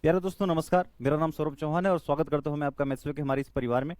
प्यारे दोस्तों नमस्कार। मेरा नाम सौरभ चौहान है और स्वागत करता हूं मैं आपका मैथ्स के हमारे इस परिवार में।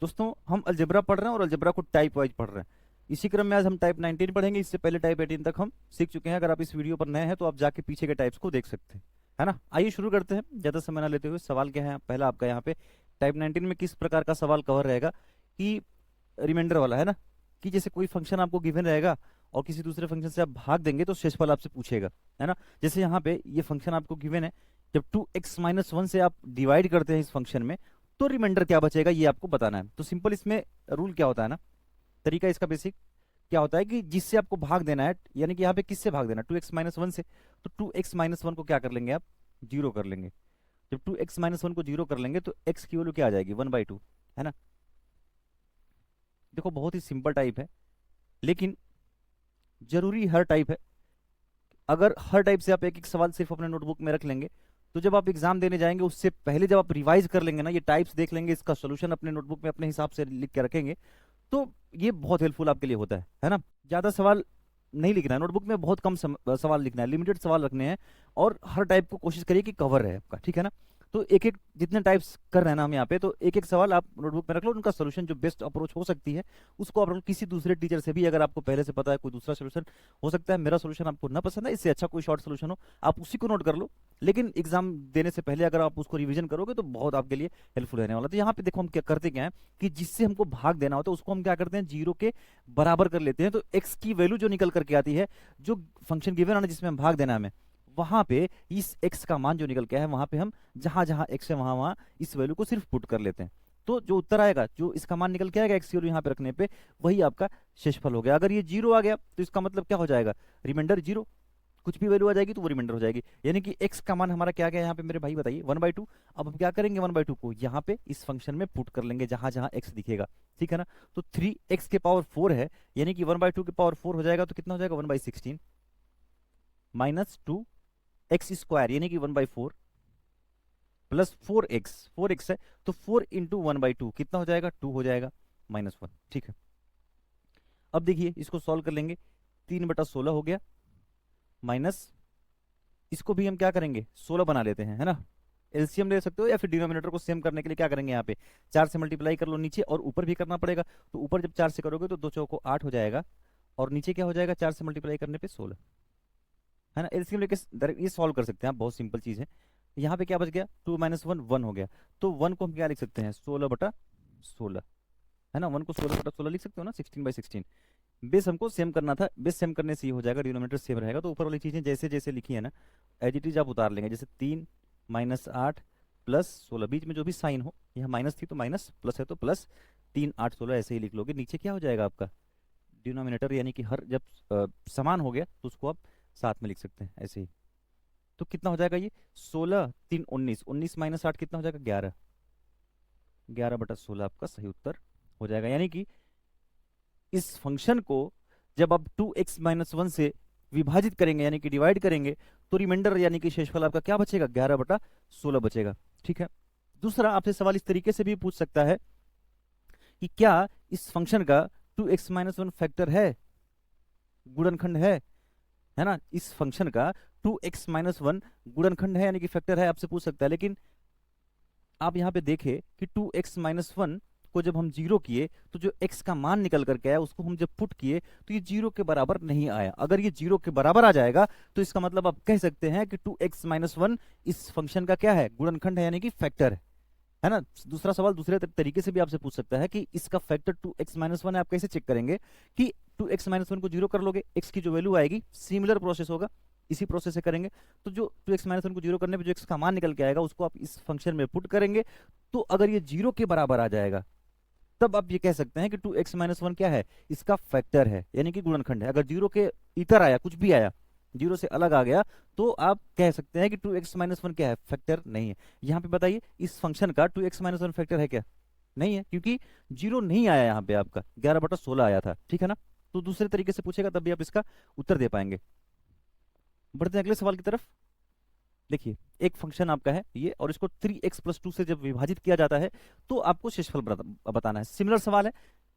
दोस्तों हम अलजेब्रा पढ़ रहे हैं और अलजेब्रा को टाइप वाइज पढ़ रहे हैं। इसी क्रम में आज हम टाइप 19 पढ़ेंगे। इससे पहले टाइप 18 तक हम सीख चुके हैं। अगर आप इस वीडियो पर नए हैं तो आप जाके पीछे के टाइप्स को देख सकते हैं, है ना। आइए शुरू करते हैं ज़्यादा समय ना लेते हुए। सवाल क्या है पहला आपका यहाँ पे टाइप 19 में किस प्रकार का सवाल कवर रहेगा कि रिमाइंडर वाला, है ना, कि जैसे कोई फंक्शन आपको गिवन रहेगा और किसी दूसरे फंक्शन से आप भाग देंगे तो शेषफल आपसे पूछेगा, है ना। जैसे यहाँ पे ये फंक्शन आपको गिवन है, जब 2x-1 से आप डिवाइड करते हैं इस फंक्शन में तो रिमाइंडर क्या बचेगा ये आपको बताना है। तो सिंपल इसमें रूल क्या होता है ना, तरीका इसका बेसिक क्या होता है कि जिससे आपको भाग देना है, यानी कि यहाँ पे किससे भाग देना है 2x-1 से, तो 2x-1 को क्या कर लेंगे आप, जीरो कर लेंगे। जब 2x-1 को जीरो कर लेंगे तो x की वैल्यू क्या आ जाएगी 1/2, है ना। देखो बहुत ही सिंपल टाइप है, लेकिन जरूरी हर टाइप है। अगर हर टाइप से आप एक एक सवाल सिर्फ अपने नोटबुक में रख लेंगे तो जब आप एग्जाम देने जाएंगे उससे पहले जब आप रिवाइज कर लेंगे ना, ये टाइप्स देख लेंगे, इसका सोल्यूशन अपने नोटबुक में अपने हिसाब से लिख के रखेंगे, तो ये बहुत हेल्पफुल आपके लिए होता है ना। ज्यादा सवाल नहीं लिखना है नोटबुक में, बहुत कम सवाल लिखना है, लिमिटेड सवाल रखने हैं और हर टाइप को कोशिश करिए कि कवर रहे आपका, ठीक है ना। तो एक एक जितने टाइप्स कर रहे हैं ना हम यहाँ पे, तो एक एक सवाल आप नोटबुक में रख लो, उनका सोल्यूशन जो बेस्ट अप्रोच हो सकती है उसको आप किसी दूसरे टीचर से भी, अगर आपको पहले से पता है कोई दूसरा सोल्यूशन हो सकता है, मेरा सोल्यूशन आपको ना पसंद है, इससे अच्छा कोई शॉर्ट सोल्यूशन हो आप उसी को नोट कर लो, लेकिन एग्जाम देने से पहले अगर आप उसको रिवीजन करोगे तो बहुत आपके लिए हेल्पफुल रहने वाला। तो यहाँ पे देखो हम क्या करते क्या है कि जिससे हमको भाग देना होता है उसको हम क्या करते हैं, जीरो के बराबर कर लेते हैं। तो एक्स की वैल्यू जो निकल करके आती है, जो फंक्शन गिवन है ना जिसमें हम भाग देना है हमें, वहां पे इस एक्स का मान जो निकल के है, वहां पे हम जहां जहां एक्स है वहां वहां इस वैल्यू को सिर्फ पुट कर लेते हैं। तो जो उत्तर आएगा, जो इसका मान निकल के आएगा एक्स की वैल्यू यहाँ पे रखने पे, वही आपका शेषफल हो गया। अगर ये जीरो आ गया तो इसका मतलब क्या हो जाएगा, रिमाइंडर जीरो। कुछ भी वैल्यू आ जाएगी तो वो रिमाइंडर हो जाएगी, यानी कि एक्स का मान हमारा क्या गया यहाँ पे मेरे भाई बताइए 1/2। अब हम क्या करेंगे 1/2 को यहाँ पे इस फंक्शन में पुट कर लेंगे जहां जहां एक्स दिखेगा, ठीक है ना। तो 3x⁴ है, यानी कि 1/2 हो जाएगा तो कितना हो जाएगा 1/16 माइनस 2x² यानी कि 1/4 प्लस 4x है, तो 4 × 1/2 कितना हो जाएगा 2 हो जाएगा -1, ठीक है। अब देखिए इसको सॉल्व कर लेंगे, 3/16 हो गया माइनस, इसको भी हम क्या करेंगे 16 बना लेते हैं, है ना। एलसीएम ले सकते हो या फिर डिनोमिनेटर को सेम करने के लिए क्या करेंगे, यहाँ पे 4 से मल्टीप्लाई कर लो नीचे और ऊपर भी करना पड़ेगा। तो ऊपर जब 4 से करोगे तो 2 चौको 8 हो जाएगा और नीचे क्या हो जाएगा 4 से मल्टीप्लाई करने पे 16, है ना। एलसीएम लेके ये सॉल्व कर सकते हैं आप, बहुत सिंपल चीज है। यहाँ पे क्या बच गया 2 - 1 1 हो गया, तो 1 को हम क्या लिख सकते हैं 16/16, है ना। 1 को 16/16 लिख सकते हो ना, 16/16। बेस हमको सेम करना था, बेस सेम करने से ये हो जाएगा, डिनोमिनेटर सेम रहेगा। तो ऊपर वाली चीजें जैसे जैसे लिखी है ना एज इट इज आप उतार लेंगे, जैसे 3 - 8 प्लस 16, बीच में जो भी साइन हो, यहाँ माइनस थी तो माइनस, प्लस है तो प्लस, 3 8 16 ऐसे ही लिख लोगे। नीचे क्या हो जाएगा आपका डिनोमिनेटर, यानी कि हर जब समान हो गया तो उसको आप साथ में लिख सकते हैं ऐसे ही। तो कितना हो जाएगा ये 16 3 19, 19 - 8 कितना हो जाएगा 11, 11/16 आपका सही उत्तर हो जाएगा। यानी कि इस फंक्शन को जब आप 2x-1 से विभाजित करेंगे यानी कि डिवाइड करेंगे तो रिमाइंडर यानी कि शेषफल आपका क्या बचेगा 11/16 बचेगा, ठीक है। दूसरा आपसे सवाल इस तरीके से भी पूछ सकता है कि क्या इस फंक्शन का 2x-1 फैक्टर है, गुणनखंड है ना। इस फंक्शन का 2x-1 गुणनखंड है यानी कि फैक्टर है, आपसे पूछ सकता है। लेकिन आप यहाँ पे देखें कि 2x-1 को जब हम जीरो किए तो जो x का मान निकल करके आया उसको हम जब पुट किए तो ये जीरो के बराबर नहीं आया। अगर ये जीरो के बराबर आ जाएगा तो इसका मतलब आप कह सकते हैं कि 2x-1 इस फंक्शन का क्या है, गुणनखंड है यानी कि फैक्टर है ना। दूसरा सवाल दूसरे तरीके से भी आपसे पूछ सकता है कि इसका फैक्टर 2x-1 है, आप कैसे चेक करेंगे कि 2x-1 को जीरो कर लोगे, x की जो वैल्यू आएगी सिमिलर प्रोसेस होगा, इसी प्रोसेस से करेंगे। तो जो 2x-1 को जीरो करने पे जो x का मान निकल के आएगा उसको आप इस फंक्शन में पुट करेंगे, तो अगर ये जीरो के बराबर आ जाएगा तब आप ये कह सकते हैं कि 2x-1 क्या है, इसका फैक्टर है यानी कि गुणनखंड है। अगर जीरो के इतर आया, कुछ भी आया, जीरो से अलग आ गया, तो आप कह सकते हैं कि 2x-1 क्या है, फैक्टर नहीं है। यहाँ पे बताइए इस फंक्शन का 2x-1 फैक्टर है क्या, नहीं है, क्योंकि जीरो नहीं आया यहाँ पे, आपका 11/16 आया था, ठीक है ना। तो दूसरे तरीके से पूछेगा तब भी आप इसका उत्तर दे पाएंगे। बढ़ते हैं अगले सवाल की तरफ। देखिए एक फंक्शन आपका है ये, और इसको 3x+2 से जब विभाजित किया जाता है तो आपको शेषफल बताना है। सिमिलर सवाल है,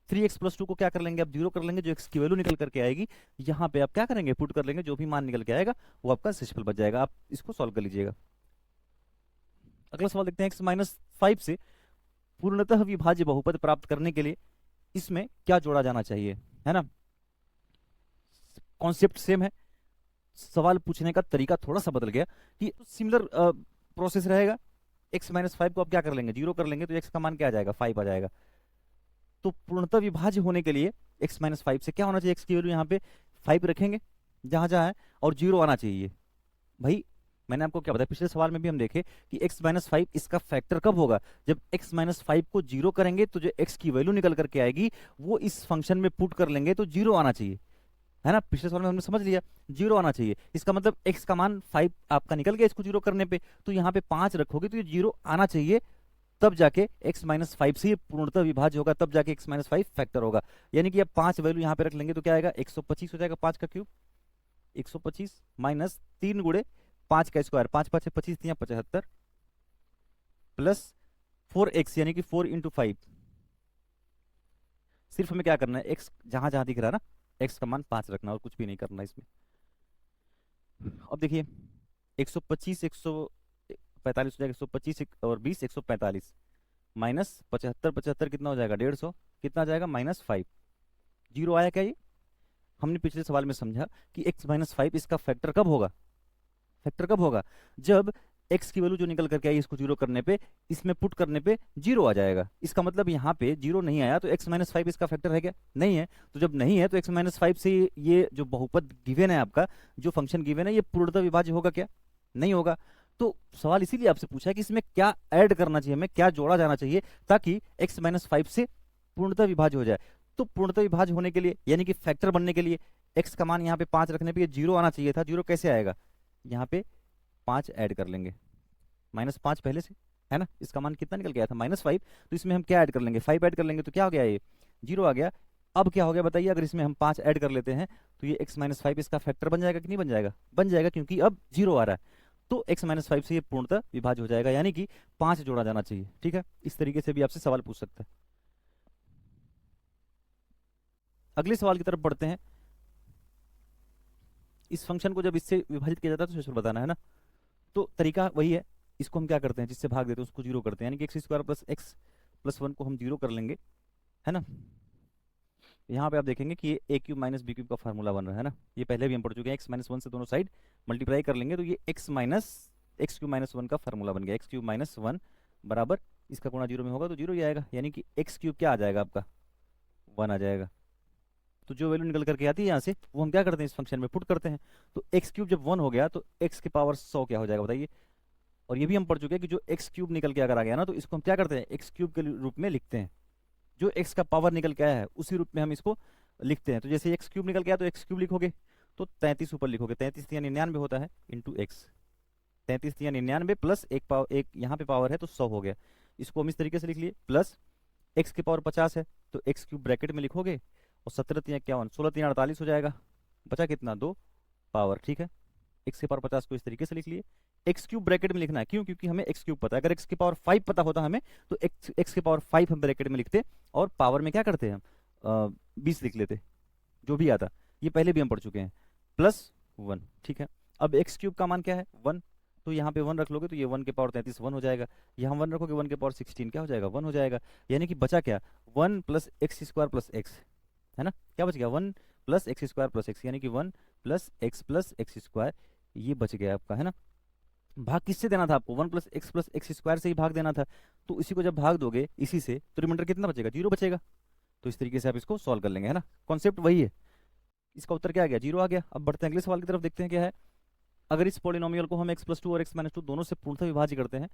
3x+2 को क्या कर लेंगे आप जीरो कर लेंगे, जो x की वैल्यू निकल करके आएगी यहाँ पे आप क्या करेंगे पुट कर लेंगे, जो भी मान निकल के आएगा वो आपका शेषफल बच जाएगा। आप इसको सॉल्व कर लीजिएगा। अगला सवाल देखते हैं, x-5 से पूर्णतः विभाज्य बहुपद प्राप्त करने के लिए इसमें क्या जोड़ा जाना चाहिए, है ना। कॉन्सेप्ट सेम है, सवाल पूछने का तरीका थोड़ा सा बदल गया कि सिमिलर प्रोसेस रहेगा। x-5 को आप क्या कर लेंगे, 0 कर लेंगे, तो x का मान क्या आ जाएगा, 5 आ जाएगा। तो पूर्णतः विभाज्य होने के लिए x-5 से क्या होना चाहिए, x की वैल्यू यहाँ पे 5 रखेंगे जहां जहां है, और 0 आना चाहिए। भाई मैंने आपको क्या बताया, पिछले सवाल में भी हम देखे कि x-5 इसका फैक्टर कब होगा, जब x-5 को 0 करेंगे तो जो x की वैल्यू निकल करके आएगी वो इस फंक्शन में पुट कर लेंगे तो 0 आना चाहिए, है ना। पिछले सवाल में हमने समझ लिया 0 आना चाहिए, इसका मतलब x का मान 5 आपका निकल गया इसको 0 करने पे, तो यहाँ पे 5 रखोगे तो ये 0 आना चाहिए, तब जाके x-5 से ये पूर्णतः विभाज्य होगा, तब जाके x-5 फैक्टर होगा। यानी कि अब 5 वैल्यू यहाँ पे रख लेंगे तो क्या आएगा, 125 हो जाएगा, 5 का क्यूब 125 माइनस 3 गुणे 5 का स्क्वायर, 5 5 25 75 प्लस 4x यानी कि 4 इंटू 5। सिर्फ हमें क्या करना है, x जहां जहां दिख रहा है ना x का मान 5 रखना और कुछ भी नहीं करना इसमें। अब देखिए 125 145 हो जाएगा, 125 और 20 145 माइनस 75 75 कितना हो जाएगा 150, कितना आ जाएगा -5। 0 आया क्या, ये हमने पिछले सवाल में समझा कि x-5 इसका फैक्टर कब होगा, फैक्टर कब होगा, जब x की वैल्यू जो निकल करके आई इसको 0 करने पे, इसमें पुट करने पे 0 आ जाएगा। इसका मतलब यहाँ पे 0 नहीं आया तो x-5 इसका फैक्टर है क्या, नहीं है। तो जब नहीं है तो x-5 से ये जो बहुपद गिवन है आपका, जो फंक्शन गिवन है, ये पूर्णतः विभाज्य होगा क्या, नहीं होगा। तो सवाल इसीलिए आपसे पूछा है कि इसमें क्या ऐड करना चाहिए, हमें क्या जोड़ा जाना चाहिए ताकि x-5 से पूर्णतः विभाज्य हो जाए। तो पूर्णतः विभाज्य होने के लिए यानी कि फैक्टर बनने के लिए x का मान यहाँ पे 5 रखने पे 0 आना चाहिए था। 0 कैसे आएगा, यहाँ पे 5 ऐड कर लेंगे, -5 पहले से है ना, इसका मान कितना निकल गया था -5, तो इसमें हम क्या ऐड कर लेंगे, 5 ऐड कर लेंगे तो क्या हो गया, ये 0 आ गया। अब क्या हो गया बताइए, अगर इसमें हम 5 ऐड कर लेते हैं तो ये x-5 इसका फैक्टर बन जाएगा कि नहीं बन जाएगा, बन जाएगा, क्योंकि अब 0 आ रहा है। तो x-5 से ये पूर्णतः विभाज्य हो जाएगा, यानी कि 5 जोड़ा जाना चाहिए। ठीक है, इस तरीके से भी आपसे सवाल पूछ सकता है। अगले सवाल की तरफ बढ़ते हैं। इस फंक्शन को जब इससे विभाजित किया जाता है तो शेषफल बताना है ना। तो तरीका वही है, इसको हम क्या करते हैं, जिससे भाग देते हैं उसको 0 करते हैं, यानी कि x² प्लस x प्लस 1 को हम 0 कर लेंगे, है ना। यहाँ पे आप देखेंगे कि ये a cube minus B cube का फार्मूला बन रहा है ना, ये पहले भी हम पढ़ चुके हैं। x-1 से दोनों साइड मल्टीप्लाई कर लेंगे तो ये x क्यूब माइनस 1 का फार्मूला बन गया। x क्यूब माइनस 1 बराबर इसका गुणा 0 में होगा तो 0 ही आएगा, यानी कि x क्यूब क्या आ जाएगा आपका, 1 आ जाएगा। तो जो वैल्यू निकल करके आती है यहाँ से वो हम क्या करते हैं, इस फंक्शन में पुट करते हैं। तो एक्स क्यूब जब 1 हो गया तो x की पावर 100 क्या हो जाएगा बताइए। और ये भी हम पढ़ चुके हैं कि जो एक्स क्यूब निकल के अगर आ गया ना तो इसको हम क्या करते हैं, एक्स क्यूब के रूप में लिखते हैं। जो x का पावर निकल के आया है उसी रूप में हम इसको लिखते हैं। तो जैसे एक्स क्यूब निकल के आया तो एक्स क्यूब लिखोगे तो 33 ऊपर लिखोगे, 33 या 99 होता है इंटू एक्स, 33 या 99 प्लस एक पावर, एक यहाँ पे पावर है तो 100 हो गया। इसको हम इस तरीके से लिख लिए, प्लस x की पावर 50 है तो एक्स क्यूब ब्रैकेट में लिखोगे और 17 3 51, 16 3 48 हो जाएगा, बचा कितना 2 पावर। ठीक है, x की पावर 50 को इस तरीके से लिख लिए। एक्स क्यूब ब्रैकेट में लिखना है, क्यों, क्योंकि हमें एक्स क्यूब पता है। अगर एक्स की पावर 5 पता होता हमें तो एक्स की पावर 5 हम ब्रैकेट में लिखते और पावर में क्या करते हैं हम 20 लिख लेते, जो भी आता। ये पहले भी हम पढ़ चुके हैं, प्लस 1। ठीक है, अब एक्स क्यूब का मान क्या है 1, तो यहाँ पे 1 रख लोगे तो ये 1 के पावर 33 1 हो जाएगा। यहाँ 1 रखोगे 1 के पावर 16 क्या हो जाएगा 1 हो जाएगा। यानी कि बचा क्या 1 plus x square plus x, है ना, क्या बच गया 1 plus x square plus x, यानी कि 1 प्लस एक्स स्क्वायर, ये बच गया आपका, है ना। भाग किससे देना था आपको, 1 प्लस एक्स स्क्वायर से ही भाग देना था। तो इसी को जब भाग दोगे इसी से तो रिमाइंडर कितना बचेगा 0 बचेगा। तो इस तरीके से आप इसको सॉल्व कर लेंगे, है ना, कॉन्सेप्ट वही है। इसका उत्तर क्या आ गया 0 आ गया। अब बढ़ते हैं अगले सवाल की तरफ, देखते हैं क्या है। अगर इस पॉलिनोमियल को हम x+2 और x-2 दोनों से पूर्णतः विभाज्य करते हैं,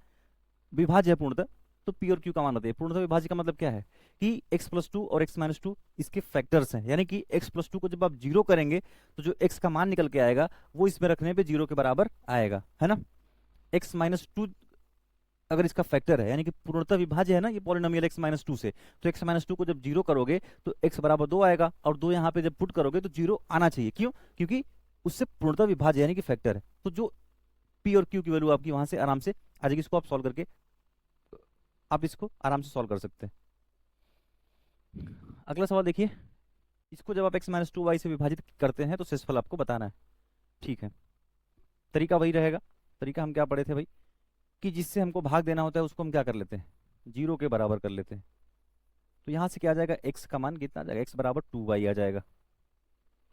विभाज्य है पूर्णतः, तो p और q का मान होता है। पूर्णतः विभाज्य का मतलब क्या है कि x+2 और x-2 इसके फैक्टर्स हैं, यानी कि x+2 को जब आप 0 करेंगे तो जो x का मान निकल के आएगा वो इसमें रखने पे 0 के बराबर आएगा, है ना। x-2 अगर इसका फैक्टर है यानी कि पूर्णतः विभाज्य है ना ये पॉलिनोमियल x-2 से, तो x-2 को जब 0 करोगे तो x बराबर 2 आएगा, और 2 यहाँ पे जब पुट करोगे तो 0 आना चाहिए। क्यों, क्योंकि उससे पूर्णतः विभाज्य यानी कि फैक्टर है। तो जो p और q की वैल्यू आपकी वहां से आराम से आ जाएगी। इसको आप सॉल्व करके आप इसको आराम से सॉल्व कर सकते हैं। अगला सवाल देखिए, इसको जब आप x-2y से विभाजित करते हैं तो शेषफल आपको बताना है। ठीक है, तरीका वही रहेगा। तरीका हम क्या पढ़े थे भाई, कि जिससे हमको भाग देना होता है उसको हम क्या कर लेते हैं, 0 के बराबर कर लेते हैं। तो यहाँ से क्या आ जाएगा, x का मान कितना आ जाएगा, x बराबर 2y आ जाएगा,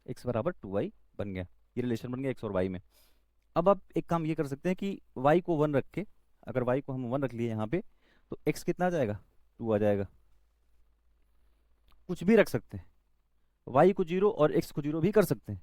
x बराबर 2y बन गया। ये रिलेशन बन गया x और y में। अब आप एक काम ये कर सकते हैं कि y को 1 रख के, अगर y को हम 1 रख लिए यहाँ पे, तो x कितना आ जाएगा, 2 आ जाएगा। कुछ भी रख सकते हैं, y को 0 और x को 0 भी कर सकते हैं,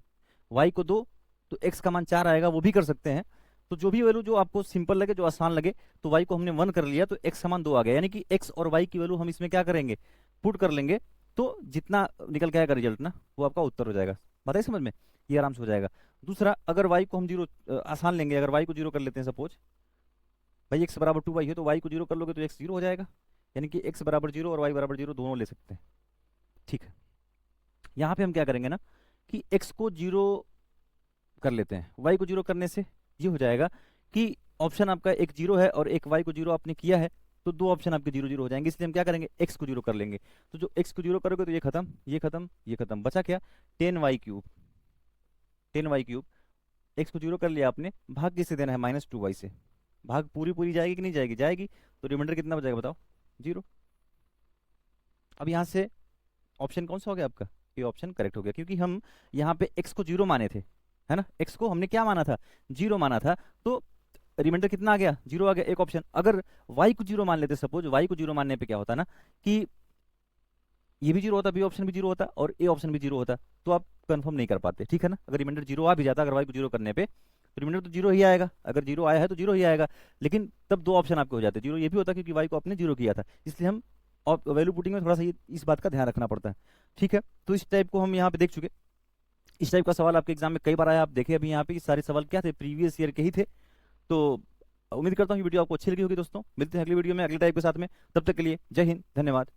y को 2 तो x का मान 4 आएगा, वो भी कर सकते हैं। तो जो भी वैल्यू जो आपको सिंपल लगे, जो आसान लगे, तो y को हमने 1 कर लिया तो x का मान 2 आ गया, यानी कि x और y की वैल्यू हम इसमें क्या करेंगे, पुट कर लेंगे, तो जितना निकल के आएगा रिजल्ट ना, वो आपका उत्तर हो जाएगा। बताइए समझ में, ये आराम से हो जाएगा। दूसरा, अगर y को हम 0 आसान लेंगे, अगर y को 0 कर लेते हैं, सपोज भाई x बराबर 2y है, तो y को 0 कर लोगे तो x 0 हो जाएगा, यानी कि x बराबर 0 और y बराबर 0 दोनों ले सकते हैं। ठीक है, यहाँ पे हम क्या करेंगे ना कि x को 0 कर लेते हैं, y को 0 करने से ये हो जाएगा कि ऑप्शन आपका एक 0 है और एक y को 0 आपने किया है, तो दो ऑप्शन आपके 0 0 हो जाएंगे, इसलिए हम क्या करेंगे, x को 0 कर लेंगे। तो जो x को 0 करोगे तो ये खत्म, ये खत्म, ये खत्म, बचा क्या, 10y cube, 10y cube. x को 0 कर लिया आपने, भाग किससे देना है, -2y से। भाग पूरी पूरी जाएगी कि नहीं जाएगी, जाएगी, तो रिमाइंडर कितना बचेगा बताओ, 0। अब यहाँ से ऑप्शन कौन सा हो गया आपका, ये ऑप्शन करेक्ट हो गया, क्योंकि हम यहाँ पे x को 0 माने थे, है ना, x को हमने क्या माना था, 0 माना था, तो रिमाइंडर कितना आ गया, 0 आ गया, एक ऑप्शन। अगर y को 0 मान लेते, सपोज y को 0 मानने पे क्या होता ना कि ये भी 0 होता, बी ऑप्शन भी 0 होता और ए ऑप्शन भी 0 होता, तो आप कंफर्म नहीं कर पाते, ठीक है ना। अगर रिमाइंडर 0 आ भी जाता, अगर y को 0 करने पे, तो रिमाइंडर तो 0 ही आएगा, अगर 0 आया है तो 0 ही आएगा, लेकिन तब दो ऑप्शन आपके हो जाते, 0 ये भी होता क्योंकि y को आपने 0 किया था, इसलिए हम और वैल्यू पुटिंग में थोड़ा सा इस बात का ध्यान रखना पड़ता है। ठीक है, तो इस टाइप को हम यहाँ पे देख चुके। इस टाइप का सवाल आपके एग्जाम में कई बार आया, आप देखे अभी यहाँ पे कि सारे सवाल क्या थे, प्रीवियस ईयर के ही थे। तो उम्मीद करता हूँ कि वीडियो आपको अच्छी लगी होगी दोस्तों। मिलते हैं अगली वीडियो में अगले टाइप के साथ में, तब तक के लिए जय हिंद, धन्यवाद।